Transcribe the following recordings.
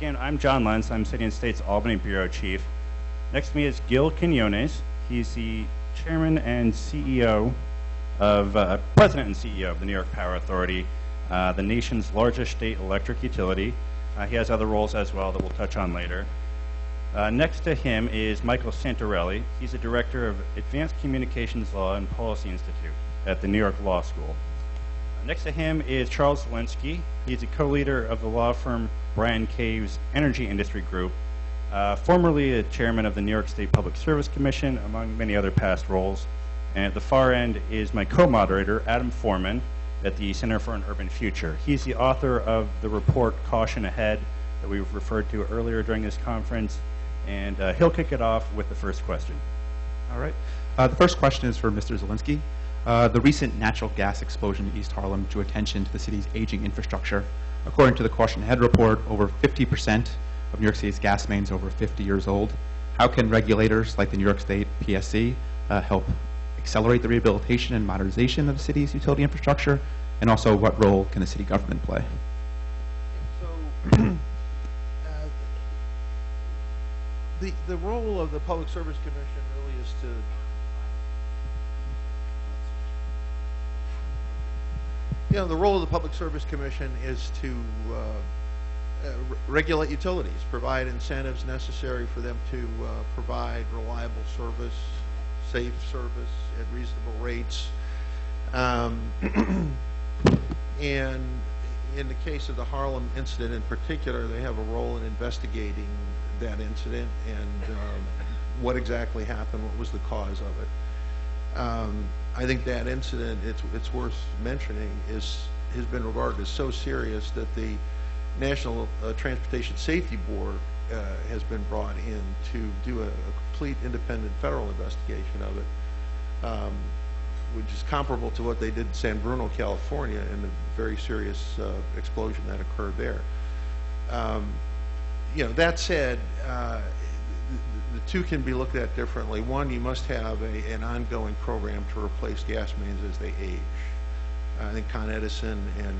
again, I'm John Lentz. I'm City and State's Albany Bureau Chief. Next to me is Gil Quinones. He's the Chairman and CEO of, President and CEO of the New York Power Authority, the nation's largest state electric utility. He has other roles as well that we'll touch on later. Next to him is Michael Santorelli. He's the Director of Advanced Communications Law and Policy Institute at the New York Law School. Next to him is Charles Zielinski. He's a co-leader of the law firm Bryan Cave's Energy Industry Group, formerly a chairman of the New York State Public Service Commission, among many other past roles. And at the far end is my co-moderator, Adam Foreman, at the Center for an Urban Future. He's the author of the report Caution Ahead that we referred to earlier during this conference, and he'll kick it off with the first question. All right. The first question is for Mr. Zielinski. The recent natural gas explosion in East Harlem drew attention to the city's aging infrastructure. According to the Caution Ahead report, over 50% of New York City's gas mains are over 50 years old. How can regulators like the New York State PSC help accelerate the rehabilitation and modernization of the city's utility infrastructure? And also, what role can the city government play? So, the role of the Public Service Commission really is to the role of the Public Service Commission is to regulate utilities, provide incentives necessary for them to provide reliable service, safe service at reasonable rates. And in the case of the Harlem incident in particular, they have a role in investigating that incident and what exactly happened, what was the cause of it. I think that incident, it's worth mentioning, has been regarded as so serious that the National Transportation Safety Board has been brought in to do a complete independent federal investigation of it, which is comparable to what they did in San Bruno, California, in the very serious explosion that occurred there. That said, the two can be looked at differently. One, you must have an ongoing program to replace gas mains as they age. I think Con Edison and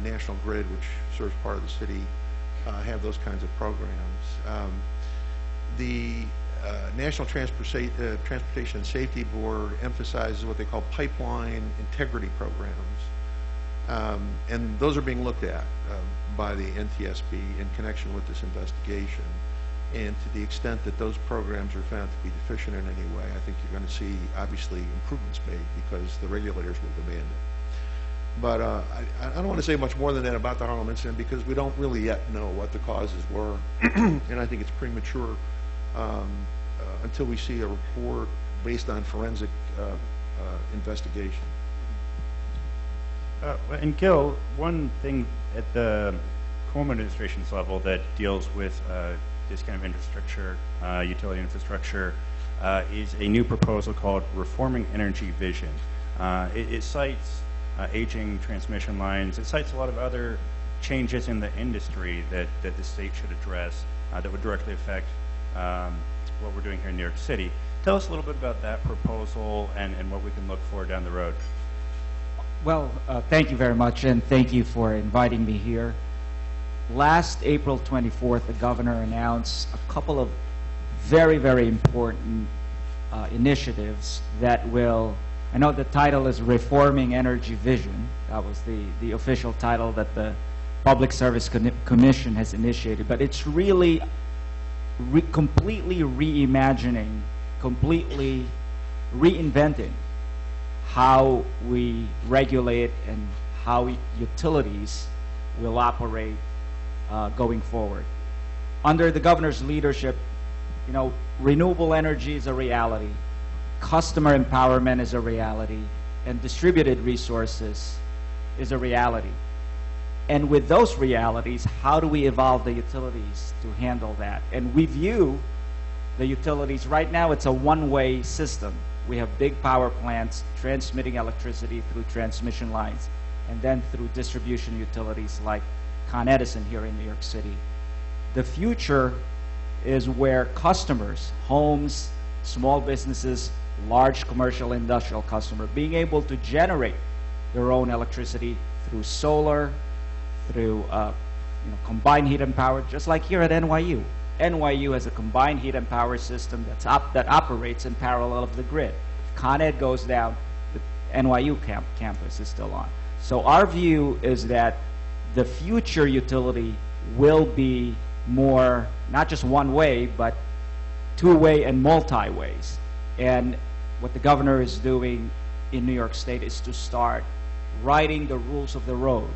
National Grid, which serves part of the city, have those kinds of programs. The National Transportation Safety Board emphasizes what they call pipeline integrity programs. And those are being looked at by the NTSB in connection with this investigation. And to the extent that those programs are found to be deficient in any way, I think you're going to see, obviously, improvements made because the regulators will demand it. But I don't want to say much more than that about the Harlem incident because we don't really yet know what the causes were. And I think it's premature until we see a report based on forensic investigation. And Gil, one thing at the Cuomo administration's level that deals with this kind of infrastructure, utility infrastructure, is a new proposal called Reforming Energy Vision. It cites aging transmission lines. It cites a lot of other changes in the industry that the state should address that would directly affect what we're doing here in New York City. Tell us a little bit about that proposal and what we can look for down the road. Well, thank you very much, and thank you for inviting me here. Last April 24th, the governor announced a couple of very, very important initiatives that will, I know the title is Reforming Energy Vision. That was the official title that the Public Service Commission has initiated, but it's really completely reimagining, completely reinventing how we regulate and how utilities will operate going forward. Under the governor's leadership, renewable energy is a reality, customer empowerment is a reality, and distributed resources is a reality. And with those realities, how do we evolve the utilities to handle that? And we view the utilities, right now it's a one-way system. We have big power plants transmitting electricity through transmission lines and then through distribution utilities like Con Edison here in New York City. The future is where customers, homes, small businesses, large commercial industrial customer, being able to generate their own electricity through solar, through combined heat and power, just like here at NYU. NYU has a combined heat and power system that operates in parallel of the grid. If Con Ed goes down, the NYU campus is still on. So our view is that the future utility will be more, not just one way, but two-way and multi-ways. And what the governor is doing in New York State is to start writing the rules of the road,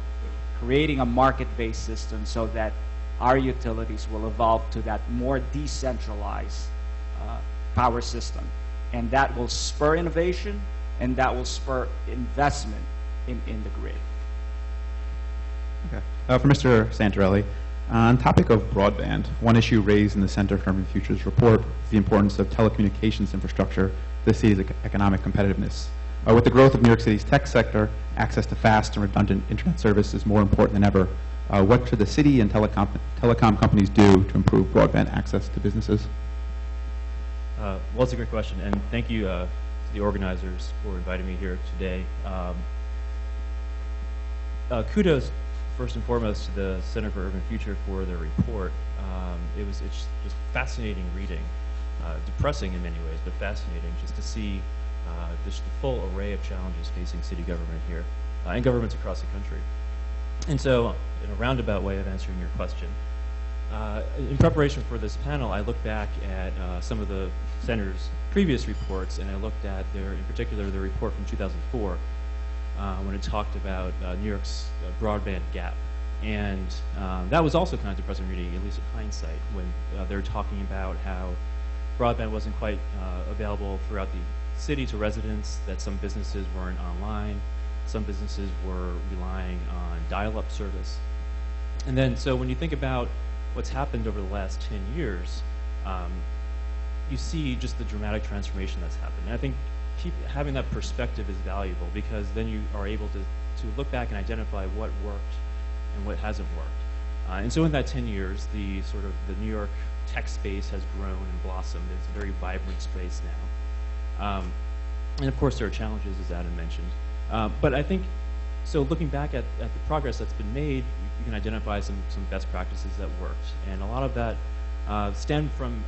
creating a market-based system so that our utilities will evolve to that more decentralized power system. And that will spur innovation, and that will spur investment in the grid. Okay. For Mr. Santarelli, on topic of broadband, one issue raised in the Center for Urban Futures report is the importance of telecommunications infrastructure to the city's economic competitiveness. With the growth of New York City's tech sector, access to fast and redundant internet service is more important than ever. What should the city and telecom companies do to improve broadband access to businesses? Well, it's a great question, and thank you to the organizers for inviting me here today. Kudos, first and foremost, to the Center for Urban Future for their report. It's just fascinating reading, depressing in many ways, but fascinating just to see just the full array of challenges facing city government here and governments across the country. And so, in a roundabout way of answering your question, in preparation for this panel, I looked back at some of the center's previous reports, and I looked at in particular, the report from 2004, when it talked about New York's broadband gap. And that was also kind of depressing reading, at least in hindsight, when they're talking about how broadband wasn't quite available throughout the city to residents, that some businesses weren't online, some businesses were relying on dial-up service. And then, so when you think about what's happened over the last 10 years, you see just the dramatic transformation that's happened. And I think having that perspective is valuable, because then you are able to look back and identify what worked and what hasn't worked. And so in that 10 years, the New York tech space has grown and blossomed. It's a very vibrant space now. And of course, there are challenges, as Adam mentioned. But I think, so looking back at the progress that's been made, you can identify some best practices that worked. And a lot of that stemmed from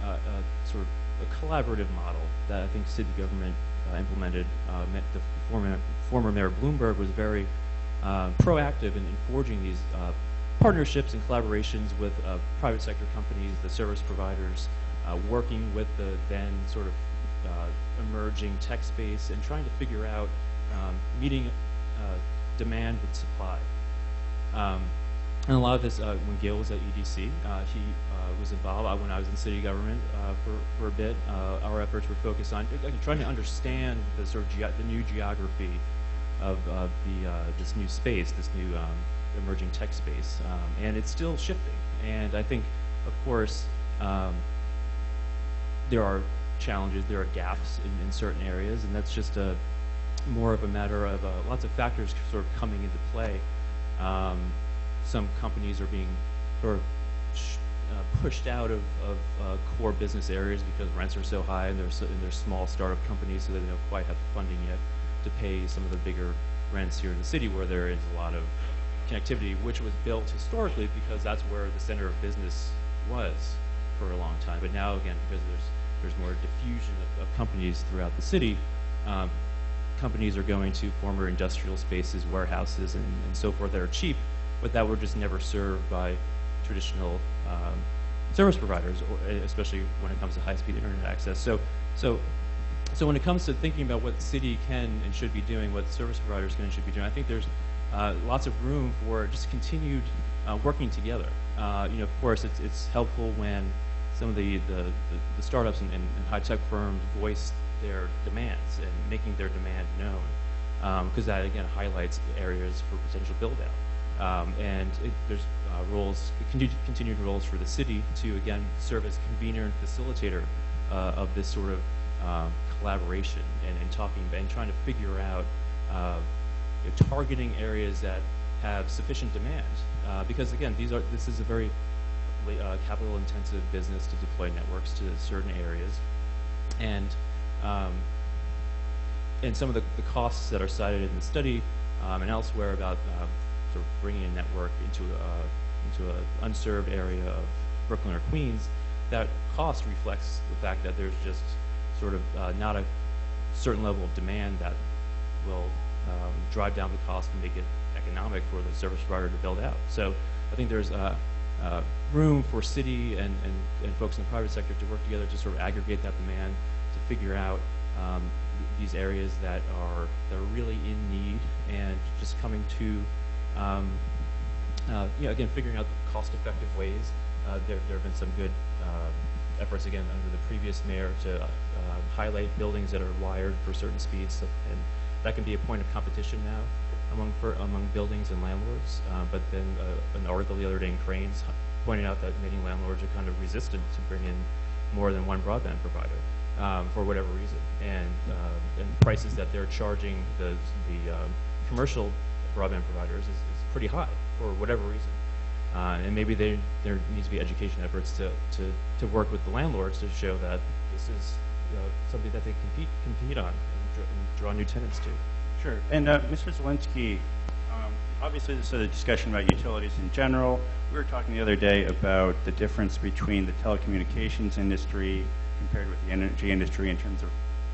sort of a collaborative model that I think city government implemented. The former Mayor Bloomberg was very proactive in forging these partnerships and collaborations with private sector companies, the service providers, working with the then sort of emerging tech space and trying to figure out meeting demand with supply. And a lot of this, when Gail was at EDC, he was involved. When I was in city government for a bit, our efforts were focused on trying to understand the sort of the new geography of this new space, this new emerging tech space, and it's still shifting. And I think, of course, there are challenges, there are gaps in certain areas, and that's just more of a matter of lots of factors sort of coming into play. Some companies are being sort of pushed out of core business areas because rents are so high, and they're small startup companies, so they don't quite have the funding yet to pay some of the bigger rents here in the city, where there is a lot of connectivity, which was built historically because that's where the center of business was for a long time. But now, again, because there's more diffusion of companies throughout the city, companies are going to former industrial spaces, warehouses, and so forth that are cheap, but that were just never served by traditional service providers, especially when it comes to high-speed internet access. So when it comes to thinking about what the city can and should be doing, what service providers can and should be doing, I think there's lots of room for just continued working together. Of course, it's helpful when some of the startups and high-tech firms voice their demands and making their demand known, because that, again, highlights areas for potential build-out. And there's continued roles for the city to, again, serve as convener and facilitator of this sort of collaboration and talking and trying to figure out targeting areas that have sufficient demand. Because, again, this is a very capital-intensive business to deploy networks to certain areas. And some of the costs that are cited in the study and elsewhere about sort of bringing a network into into an unserved area of Brooklyn or Queens, that cost reflects the fact that there's just sort of not a certain level of demand that will drive down the cost and make it economic for the service provider to build out. So I think there's room for city and folks in the private sector to work together to sort of aggregate that demand, to figure out these areas that are really in need, and just coming to again, figuring out cost-effective ways. There have been some good efforts, again, under the previous mayor to highlight buildings that are wired for certain speeds, and that can be a point of competition now among buildings and landlords. But then an article the other day in Cranes pointed out that many landlords are kind of resistant to bring in more than one broadband provider for whatever reason, and prices that they're charging the commercial broadband providers is pretty high for whatever reason. And maybe there needs to be education efforts to work with the landlords to show that this is something that they compete on and draw new tenants to. Sure. And Mr. Zielinski, obviously this is a discussion about utilities in general. We were talking the other day about the difference between the telecommunications industry compared with the energy industry in terms of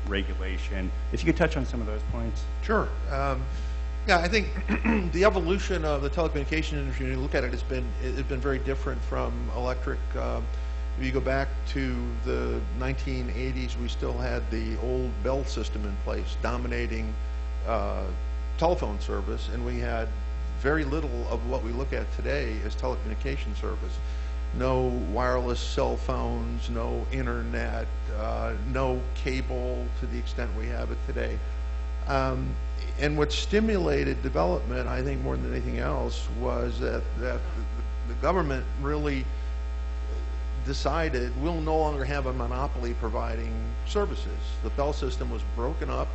regulation. If you could touch on some of those points. Sure. Yeah, I think the evolution of the telecommunication industry, when you look at it, it's been very different from electric. If you go back to the 1980s, we still had the old Bell system in place, dominating telephone service, and we had very little of what we look at today as telecommunication service. No wireless cell phones, no internet, no cable to the extent we have it today. And what stimulated development, I think more than anything else, was that the government really decided we'll no longer have a monopoly providing services. The Bell system was broken up.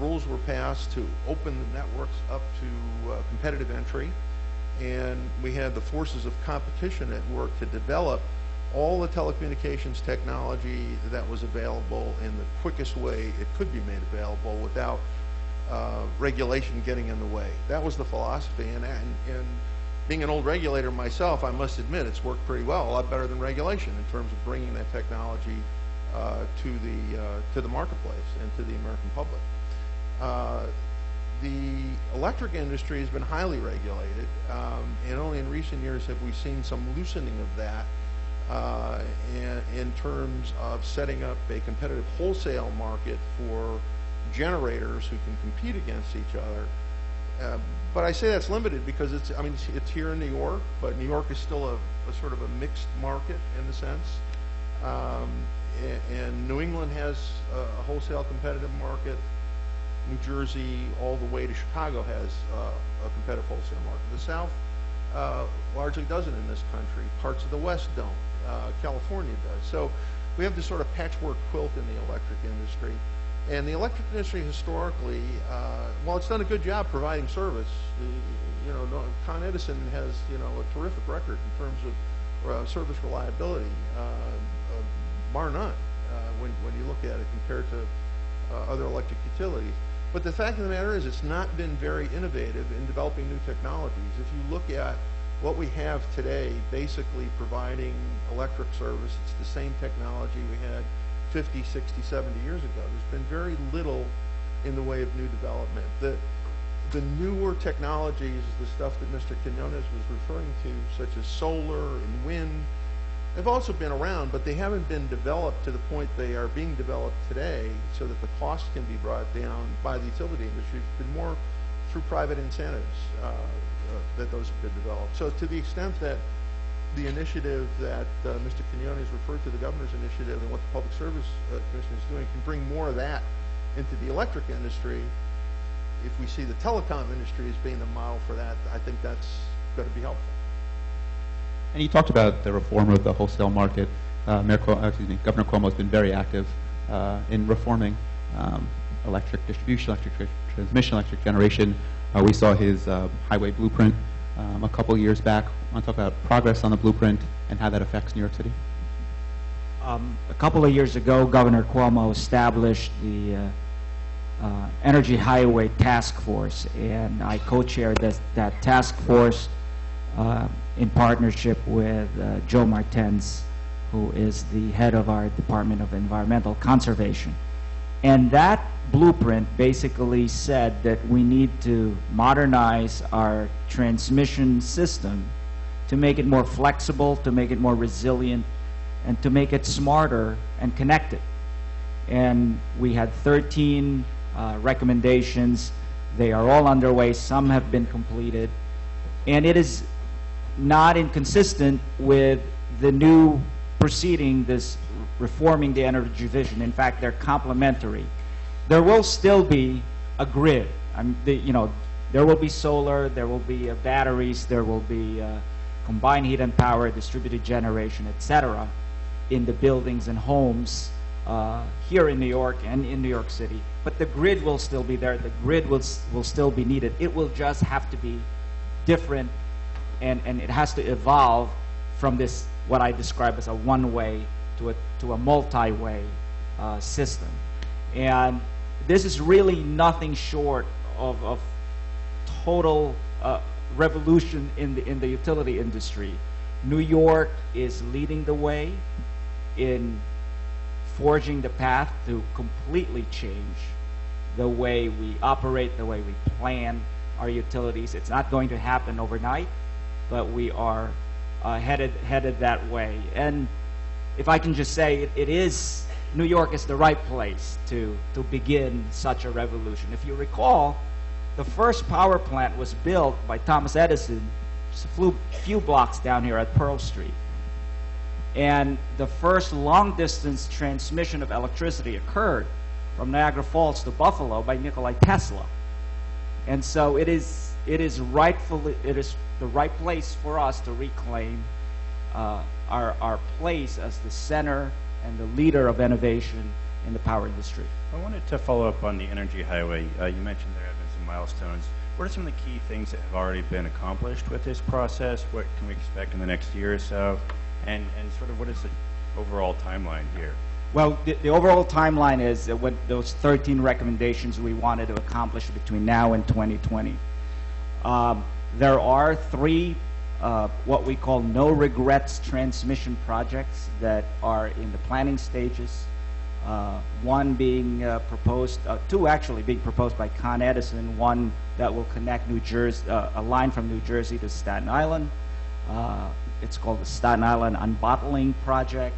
Rules were passed to open the networks up to competitive entry, and we had the forces of competition at work to develop all the telecommunications technology that was available in the quickest way it could be made available without regulation getting in the way. That was the philosophy, and being an old regulator myself, I must admit it's worked pretty well, a lot better than regulation in terms of bringing that technology to the marketplace and to the American public. The electric industry has been highly regulated, and only in recent years have we seen some loosening of that in terms of setting up a competitive wholesale market for generators who can compete against each other. But I say that's limited because it's here in New York, but New York is still a sort of a mixed market in the sense. And New England has a wholesale competitive market. New Jersey all the way to Chicago has a competitive wholesale market. The South largely doesn't in this country. Parts of the West don't. California does. So we have this sort of patchwork quilt in the electric industry. And the electric industry historically, while it's done a good job providing service, Con Edison has a terrific record in terms of service reliability, bar none, when you look at it compared to other electric utilities. But the fact of the matter is it's not been very innovative in developing new technologies. If you look at what we have today, basically providing electric service, it's the same technology we had 50, 60, 70 years ago. There's been very little in the way of new development. The newer technologies, the stuff that Mr. Quinones was referring to, such as solar and wind, they've also been around, but they haven't been developed to the point they are being developed today so that the cost can be brought down by the utility industry. It's been more through private incentives that those have been developed. So to the extent that the initiative that Mr. Quinones referred to, the governor's initiative, and what the Public Service Commission is doing, can bring more of that into the electric industry. If we see the telecom industry as being the model for that, I think that's going to be helpful. And you talked about the reform of the wholesale market. Governor Cuomo has been very active in reforming electric distribution, electric transmission, electric generation. We saw his highway blueprint a couple years back. I want to talk about progress on the blueprint and how that affects New York City. A couple of years ago, Governor Cuomo established the Energy Highway Task Force, and I co-chaired that task force. in partnership with Joe Martens, who is the head of our Department of Environmental Conservation. And that blueprint basically said that we need to modernize our transmission system to make it more flexible, to make it more resilient, and to make it smarter and connected. And we had 13 recommendations. They are all underway. Some have been completed. And it is not inconsistent with the new proceeding, this reforming the energy division. In fact, they're complementary. There will still be a grid. There will be solar, there will be batteries, there will be combined heat and power, distributed generation, etc., in the buildings and homes here in New York and in New York City. But the grid will still be there. The grid will still be needed. It will just have to be different, and it has to evolve from this, what I describe as a one-way to a multi-way system. And this is really nothing short of total revolution in the utility industry. New York is leading the way in forging the path to completely change the way we operate, the way we plan our utilities. It's not going to happen overnight, but we are headed that way. And if I can just say, New York is the right place to begin such a revolution. If you recall, the first power plant was built by Thomas Edison just a few blocks down here at Pearl Street. And the first long-distance transmission of electricity occurred from Niagara Falls to Buffalo by Nikola Tesla. And so it is the right place for us to reclaim our place as the center and the leader of innovation in the power industry. I wanted to follow up on the Energy Highway. You mentioned there have been some milestones. What are some of the key things that have already been accomplished with this process? What can we expect in the next year or so? And sort of what is the overall timeline here? Well, the overall timeline is what those 13 recommendations we wanted to accomplish between now and 2020. There are 3 what we call no regrets transmission projects that are in the planning stages. One being proposed, 2 actually being proposed by Con Edison. One that will connect New Jersey, a line from New Jersey to Staten Island. It's called the Staten Island Unbottling Project.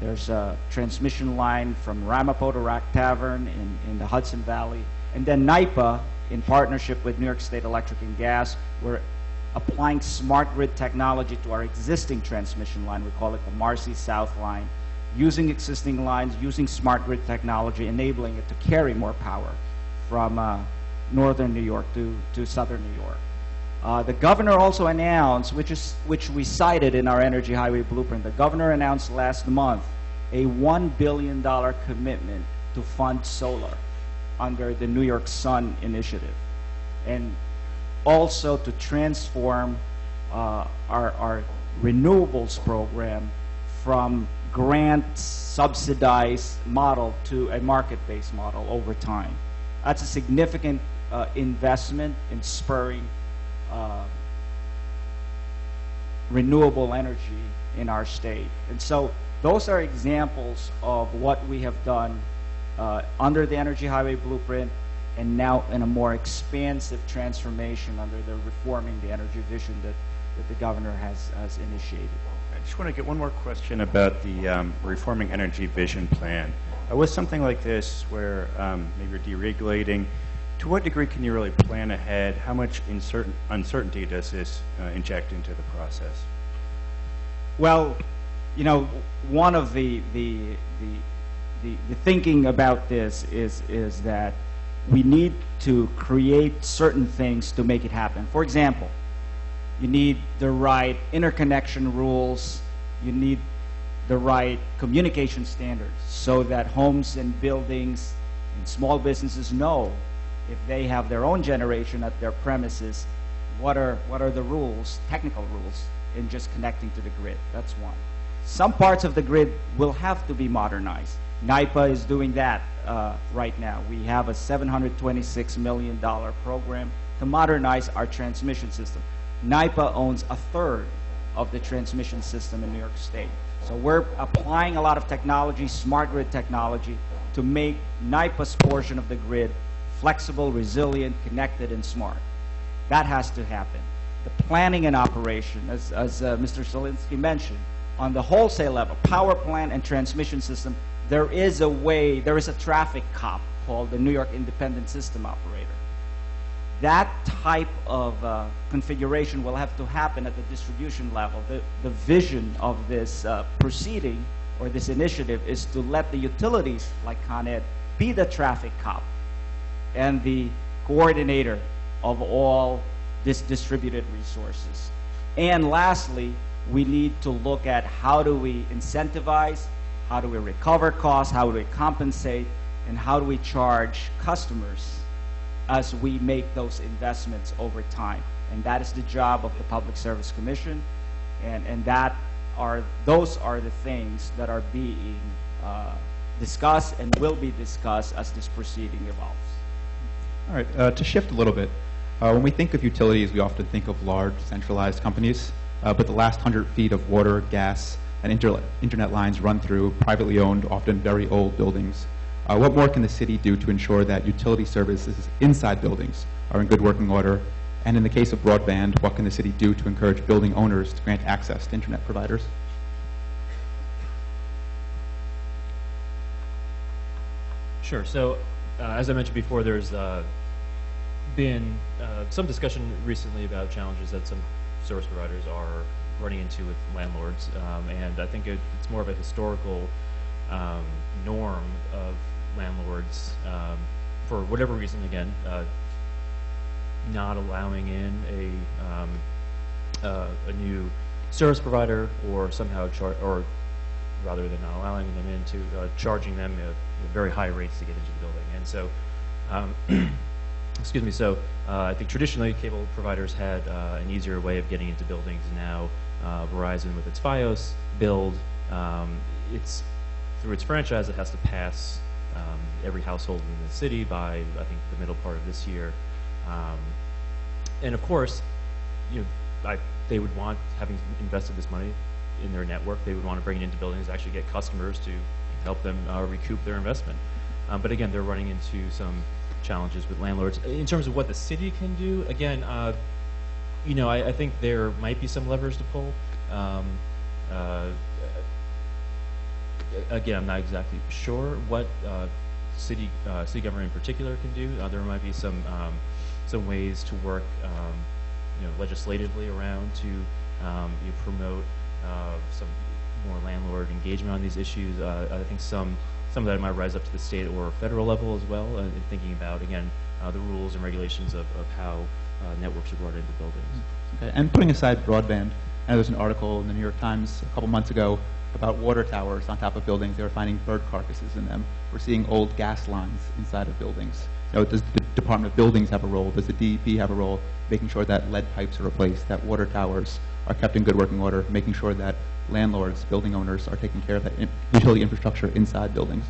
There's a transmission line from Ramapo to Rack Tavern in the Hudson Valley. And then NYPA, in partnership with New York State Electric and Gas, we're applying smart grid technology to our existing transmission line. We call it the Marcy South Line. Using existing lines, using smart grid technology, enabling it to carry more power from northern New York to southern New York. The governor also announced, which we cited in our Energy Highway Blueprint, the governor announced last month a $1 billion commitment to fund solar under the New York Sun Initiative, and also to transform our renewables program from grant subsidized model to a market-based model over time. That's a significant investment in spurring renewable energy in our state. And so those are examples of what we have done under the Energy Highway Blueprint, and now in a more expansive transformation under the Reforming the Energy Vision that the governor has initiated. I just want to get one more question about the Reforming Energy Vision plan. With something like this, where maybe you're deregulating, to what degree can you really plan ahead? How much uncertainty does this inject into the process? Well, you know, one of the thinking about this is that we need to create certain things to make it happen. For example, you need the right interconnection rules, you need the right communication standards so that homes and buildings and small businesses know if they have their own generation at their premises, what are the rules, technical rules, in just connecting to the grid. That's one. Some parts of the grid will have to be modernized. NYPA is doing that right now. We have a $726 million program to modernize our transmission system. NYPA owns a third of the transmission system in New York State. So we're applying a lot of technology, smart grid technology, to make NYPA's portion of the grid flexible, resilient, connected, and smart. That has to happen. The planning and operation, as Mr. Zielinski mentioned, on the wholesale level, power plant and transmission system, there is a traffic cop called the New York Independent System Operator. That type of configuration will have to happen at the distribution level. The vision of this proceeding or this initiative is to let the utilities, like Con Ed, be the traffic cop and the coordinator of all this distributed resources. And lastly, we need to look at how do we incentivize, how do we recover costs, how do we compensate, and how do we charge customers as we make those investments over time. And that is the job of the Public Service Commission, and those are the things that are being discussed and will be discussed as this proceeding evolves. All right, to shift a little bit, when we think of utilities, we often think of large, centralized companies, but the last 100 feet of water, gas, and internet lines run through privately owned, often very old buildings. What more can the city do to ensure that utility services inside buildings are in good working order? And in the case of broadband, what can the city do to encourage building owners to grant access to internet providers? Sure. So, as I mentioned before, there's been some discussion recently about challenges that some service providers are running into with landlords, and I think it's more of a historical norm of landlords, for whatever reason, again, not allowing in a new service provider, or somehow or rather than not allowing them into charging them very high rates to get into the building. And so, excuse me. So I think traditionally cable providers had an easier way of getting into buildings. Now Verizon, with its FiOS build, it's through its franchise, it has to pass every household in the city by, I think, the middle part of this year. And of course, they would want, having invested this money in their network, they would want to bring it into buildings, actually get customers to help them recoup their investment. But again, they're running into some challenges with landlords. In terms of what the city can do, again, I think there might be some levers to pull. Again, I'm not exactly sure what city government in particular can do. There might be some ways to work, legislatively around to promote some more landlord engagement on these issues. I think some of that might rise up to the state or federal level as well, in thinking about, again, the rules and regulations of how networks are brought into buildings. Okay. And putting aside broadband, there was an article in the New York Times a couple months ago about water towers on top of buildings. They were finding bird carcasses in them. We're seeing old gas lines inside of buildings. Does the Department of Buildings have a role? Does the DEP have a role making sure that lead pipes are replaced, that water towers are kept in good working order, making sure that landlords, building owners are taking care of that utility infrastructure inside buildings?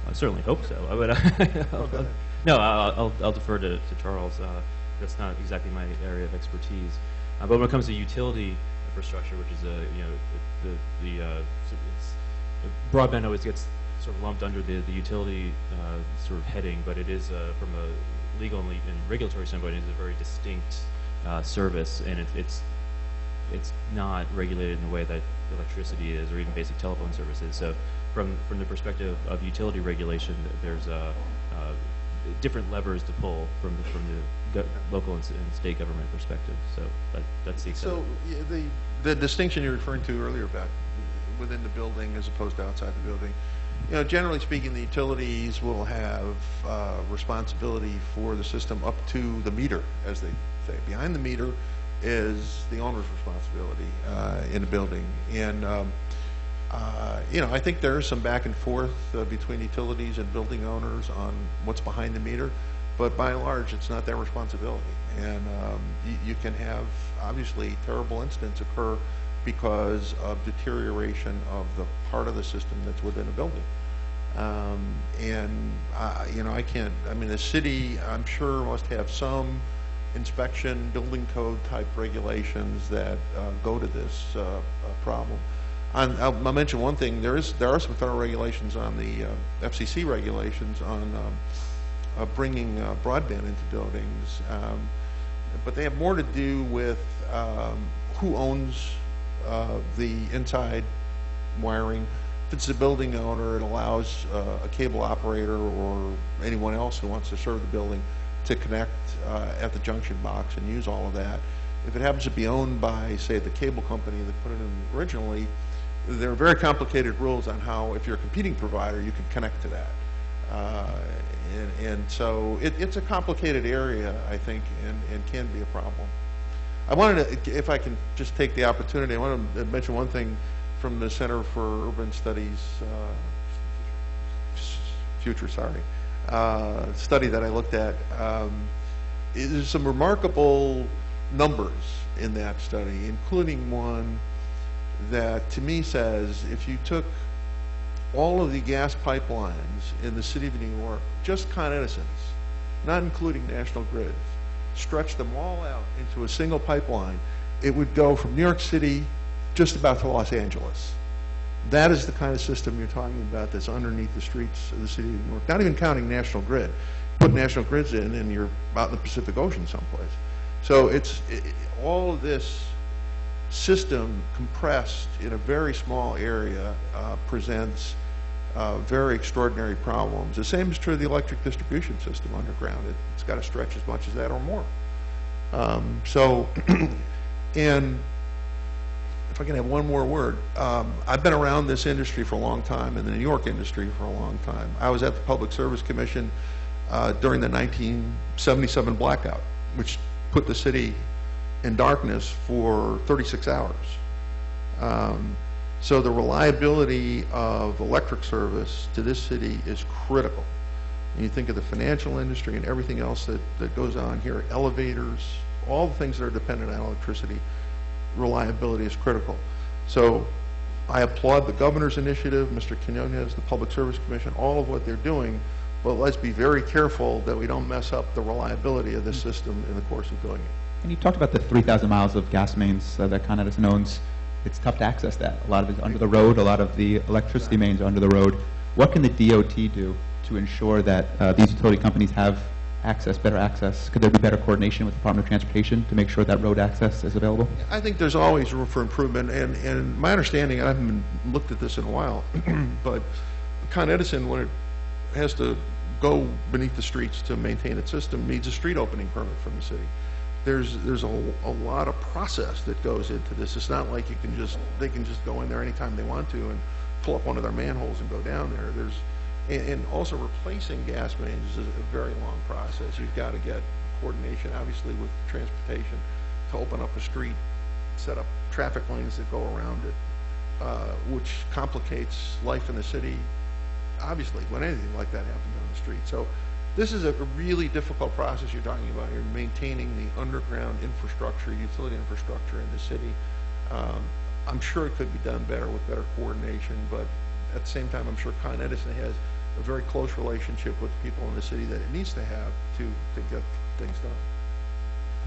I certainly hope so. I'll defer to Charles. That's not exactly my area of expertise. But when it comes to utility infrastructure, which is broadband always gets sort of lumped under the utility sort of heading, but it is from a legal and regulatory standpoint, it is a very distinct service, and it's not regulated in the way that electricity is, or even basic telephone services. So from the perspective of utility regulation, there's different levers to pull from the local and state government perspective. So that's the extent. So the distinction you're referring to earlier about within the building as opposed to outside the building, generally speaking, the utilities will have responsibility for the system up to the meter, as they say. Behind the meter is the owner's responsibility in the building. And I think there is some back and forth between utilities and building owners on what's behind the meter, but by and large, it's not their responsibility. And you can have, obviously, terrible incidents occur because of deterioration of the part of the system that's within a building. You know, I mean, the city, I'm sure, must have some inspection, building code type regulations that go to this problem. I'll mention one thing. There are some federal regulations on the FCC regulations on bringing broadband into buildings, but they have more to do with who owns the inside wiring. If it's the building owner, it allows a cable operator or anyone else who wants to serve the building to connect at the junction box and use all of that. If it happens to be owned by, say, the cable company that put it in originally, there are very complicated rules on how, if you're a competing provider, you can connect to that. And so it's a complicated area, I think, and can be a problem. I wanted to, if I can just take the opportunity, I want to mention one thing from the Center for Urban Studies, study that I looked at. There's some remarkable numbers in that study, including one that to me says if you took all of the gas pipelines in the city of New York, just Con Edison's, not including National Grid, stretched them all out into a single pipeline, it would go from New York City just about to Los Angeles. That is the kind of system you're talking about that's underneath the streets of the city of New York, not even counting National Grid. Put National Grids in and you're out in the Pacific Ocean someplace. So all of this system compressed in a very small area presents very extraordinary problems. The same is true of the electric distribution system underground. It's got to stretch as much as that or more. And if I can have one more word, I've been around this industry for a long time, in the New York industry for a long time. I was at the Public Service Commission during the 1977 blackout, which put the city in darkness for 36 hours. So the reliability of electric service to this city is critical. And you think of the financial industry and everything else that goes on here, elevators, all the things that are dependent on electricity, reliability is critical. So I applaud the governor's initiative, Mr. Quinones, the Public Service Commission, all of what they're doing, but let's be very careful that we don't mess up the reliability of this system in the course of doing it. And you talked about the 3,000 miles of gas mains that Con Edison owns. It's tough to access that. A lot of it's under the road. A lot of the electricity mains are under the road. What can the DOT do to ensure that these utility companies have access, better access? Could there be better coordination with the Department of Transportation to make sure that road access is available? I think there's always room for improvement, and my understanding, I haven't looked at this in a while, but Con Edison, when it has to go beneath the streets to maintain its system, needs a street opening permit from the city. There's a lot of process that goes into this. It's not like they can just go in there anytime they want to and pull up one of their manholes and go down there. And also replacing gas mains is a very long process. You've got to get coordination, obviously, with transportation to open up a street, set up traffic lanes that go around it, which complicates life in the city, obviously, when anything like that happens on the street. So this is a really difficult process you're talking about. You're maintaining the underground infrastructure, utility infrastructure in the city. I'm sure it could be done better with better coordination, but at the same time, I'm sure Con Edison has a very close relationship with people in the city that it needs to have to get things done.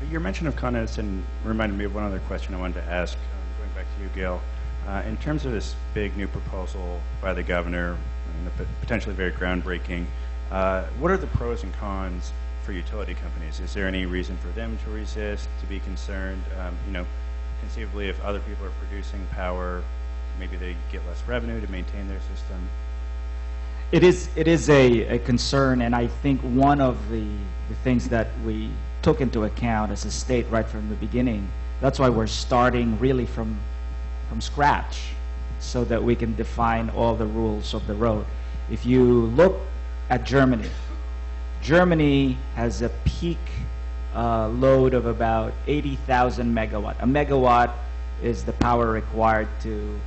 Your mention of Con Edison reminded me of one other question I wanted to ask, going back to you, Gil. In terms of this big new proposal by the governor, potentially very groundbreaking, what are the pros and cons for utility companies? Is there any reason for them to resist, to be concerned? Conceivably, if other people are producing power, maybe they get less revenue to maintain their system. It is a concern, and I think one of the things that we took into account as a state right from the beginning, that's why we're starting really from scratch, so that we can define all the rules of the road. If you look at Germany, Germany has a peak load of about 80,000 megawatt. A megawatt is the power required to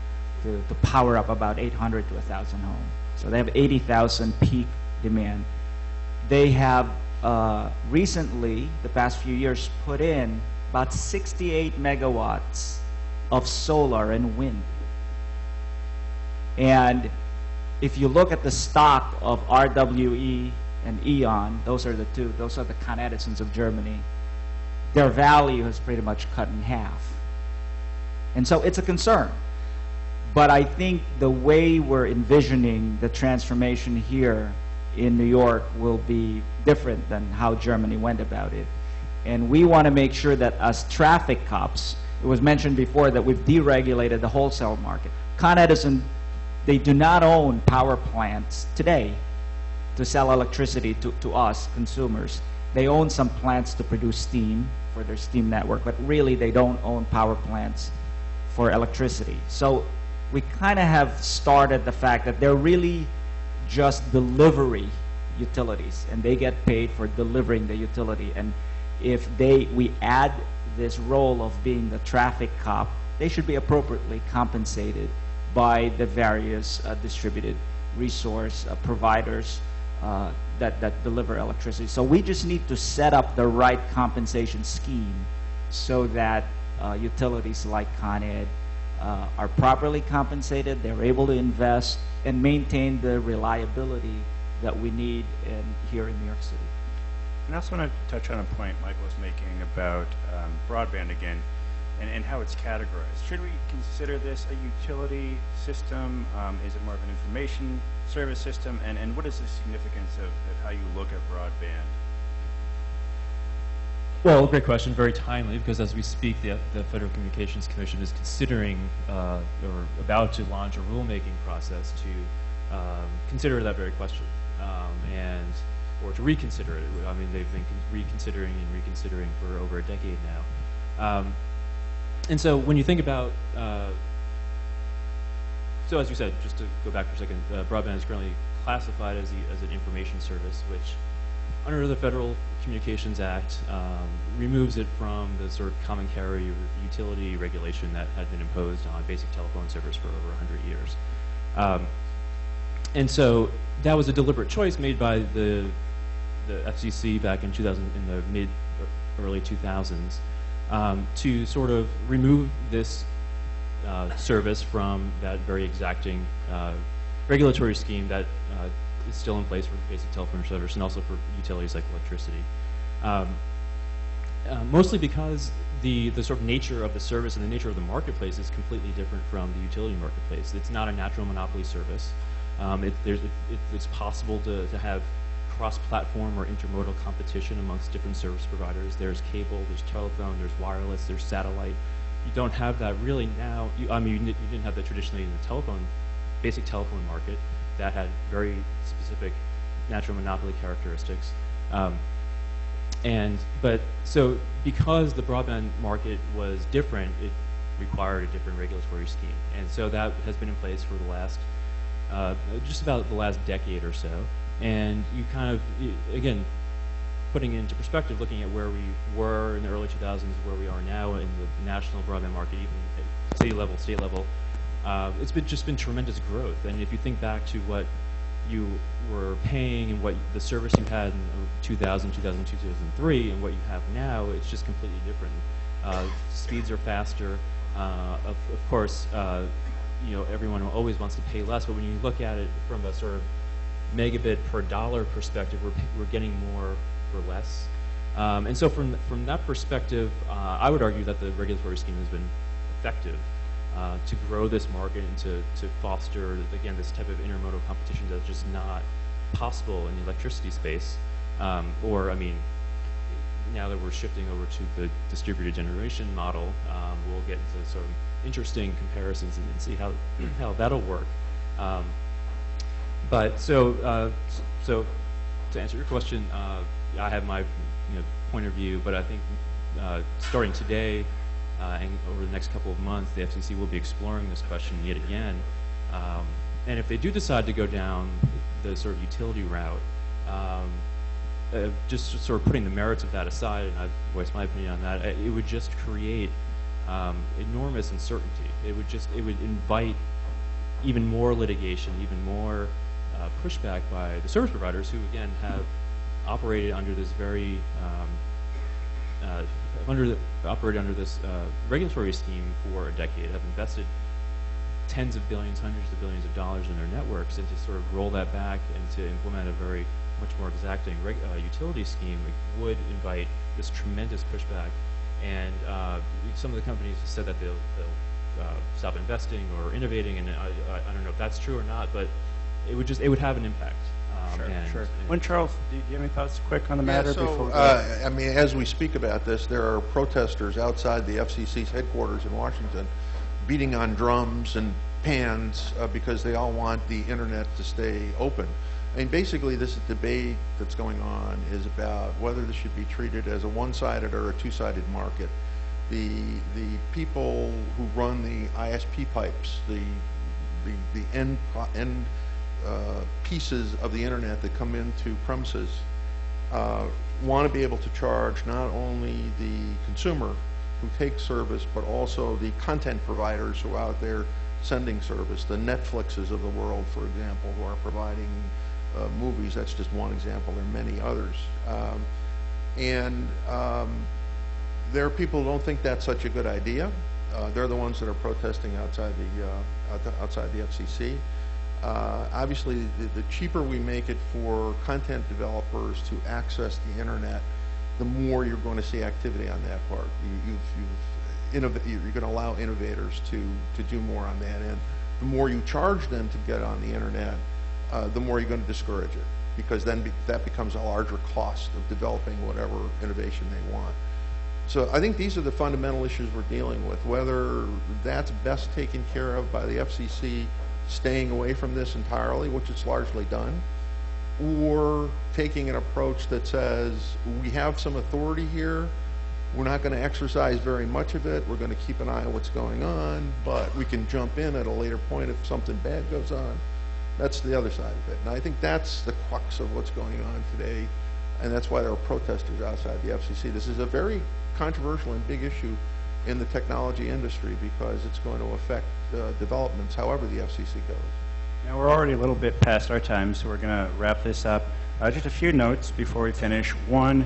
power up about 800 to 1,000 homes. So they have 80,000 peak demand. They have recently, the past few years, put in about 68 megawatts of solar and wind. And if you look at the stock of RWE and E.ON, those are the Con Edisons of Germany, their value has pretty much cut in half. And so it's a concern. But I think the way we're envisioning the transformation here in New York will be different than how Germany went about it. And we want to make sure that as traffic cops, it was mentioned before that we've deregulated the wholesale market. Con Edison, they do not own power plants today to sell electricity to us, consumers. They own some plants to produce steam for their steam network, but really they don't own power plants for electricity. So we kind of have started the fact that they're really just delivery utilities, and they get paid for delivering the utility. And if we add this role of being the traffic cop, they should be appropriately compensated by the various distributed resource providers that deliver electricity. So we just need to set up the right compensation scheme so that utilities like Con Ed are properly compensated, they're able to invest, and maintain the reliability that we need here in New York City. And I also want to touch on a point Michael was making about broadband again and how it's categorized. Should we consider this a utility system? Is it more of an information service system? And what is the significance of how you look at broadband? Well, great question, very timely, because as we speak, the Federal Communications Commission is considering or about to launch a rulemaking process to consider that very question, or to reconsider it. I mean, they've been reconsidering for over a decade now. And so when you think about, so as you said, just to go back for a second, broadband is currently classified as an information service, which under the Federal Communications Act removes it from the sort of common carrier utility regulation that had been imposed on basic telephone service for over 100 years. And so that was a deliberate choice made by the FCC back in the early 2000s to sort of remove this service from that very exacting regulatory scheme that is still in place for basic telephone service and also for utilities like electricity. Mostly because the sort of nature of the service and the nature of the marketplace is completely different from the utility marketplace. It's not a natural monopoly service. It's possible to have cross-platform or intermodal competition amongst different service providers. There's cable, there's telephone, there's wireless, there's satellite. You don't have that really now. You didn't have that traditionally in the basic telephone market that had very specific natural monopoly characteristics. So because the broadband market was different, it required a different regulatory scheme. And so that has been in place for the last, just about the last decade or so. And you kind of, again, putting it into perspective, looking at where we were in the early 2000s, where we are now in the national broadband market, even at state level, it's just been tremendous growth. And if you think back to what you were paying and what the service you had in 2000, 2002, 2003, and what you have now, it's just completely different. Speeds are faster. Of course, everyone always wants to pay less, but when you look at it from a sort of megabit per dollar perspective, we're getting more for less. And so from that perspective, I would argue that the regulatory scheme has been effective to grow this market and to foster, again, this type of intermodal competition that's just not possible in the electricity space. Or, I mean, now that we're shifting over to the distributed generation model, we'll get into sort of interesting comparisons and see how that'll work. But so to answer your question, I have my point of view, but I think starting today and over the next couple of months, the FCC will be exploring this question yet again. And if they do decide to go down the sort of utility route, just sort of putting the merits of that aside, and I've voiced my opinion on that, it would just create enormous uncertainty. It would invite even more litigation, even more pushback by the service providers who, again, have operated under this very operated under this regulatory scheme for a decade, have invested tens of billions, hundreds of billions of dollars in their networks, and to sort of roll that back and to implement a very much more exacting utility scheme would invite this tremendous pushback. And some of the companies said that they'll stop investing or innovating, and I don't know if that's true or not, but it would have an impact. Sure. When Charles, do you have any thoughts quick on the matter before we go? I mean, as we speak about this, there are protesters outside the FCC's headquarters in Washington beating on drums and pans because they all want the internet to stay open. I mean, basically, this debate that's going on is about whether this should be treated as a one-sided or a two-sided market. The people who run the ISP pipes, the end pieces of the internet that come into premises, want to be able to charge not only the consumer who takes service, but also the content providers who are out there sending service, the Netflixes of the world, for example, who are providing movies. That's just one example. There are many others. There are people who don't think that's such a good idea. They're the ones that are protesting outside the FCC. Obviously, the cheaper we make it for content developers to access the internet, the more you're going to see activity on that part. You're going to allow innovators to do more on that end. The more you charge them to get on the internet, the more you're going to discourage it, because then that becomes a larger cost of developing whatever innovation they want. So I think these are the fundamental issues we're dealing with, whether that's best taken care of by the FCC staying away from this entirely, which it's largely done, or taking an approach that says, we have some authority here, we're not going to exercise very much of it, we're going to keep an eye on what's going on, but we can jump in at a later point if something bad goes on. That's the other side of it. And I think that's the crux of what's going on today, and that's why there are protesters outside the FCC. This is a very controversial and big issue in the technology industry because it's going to affect developments however the FCC goes. Now, we're already a little bit past our time, so we're going to wrap this up. Just a few notes before we finish. One,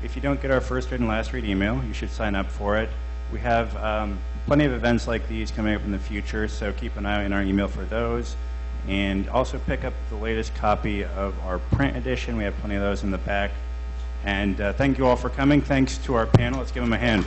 if you don't get our first read and last read email, you should sign up for it. We have plenty of events like these coming up in the future, so keep an eye out in our email for those. And also pick up the latest copy of our print edition. We have plenty of those in the back. And thank you all for coming. Thanks to our panel. Let's give them a hand.